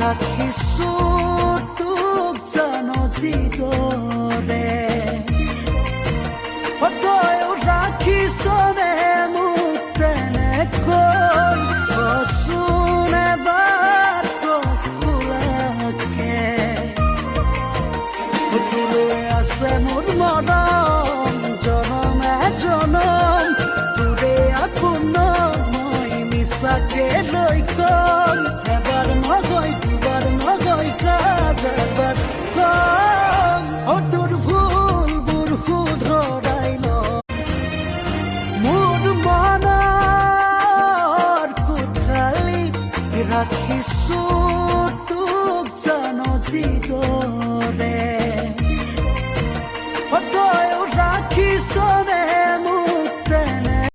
ৰাখিছো তোক জানো যিদৰে তইও ৰাখিছনে মোক তেনেকৈ কচোন এবাৰ খোলাকে তোলৈ আছে মোৰ মৰম জনমে জনম তোৰে আপোনত মই মিছাকে লৈ কম এবাৰ নহয় দুবাৰ নহয় হাজাৰবাৰ কম তোৰ ভুলবোৰ শুধৰাই ল মোৰ মনৰ কোঠালি ৰাখিছো তোক জানো যিদৰে তইও ৰাখিছনে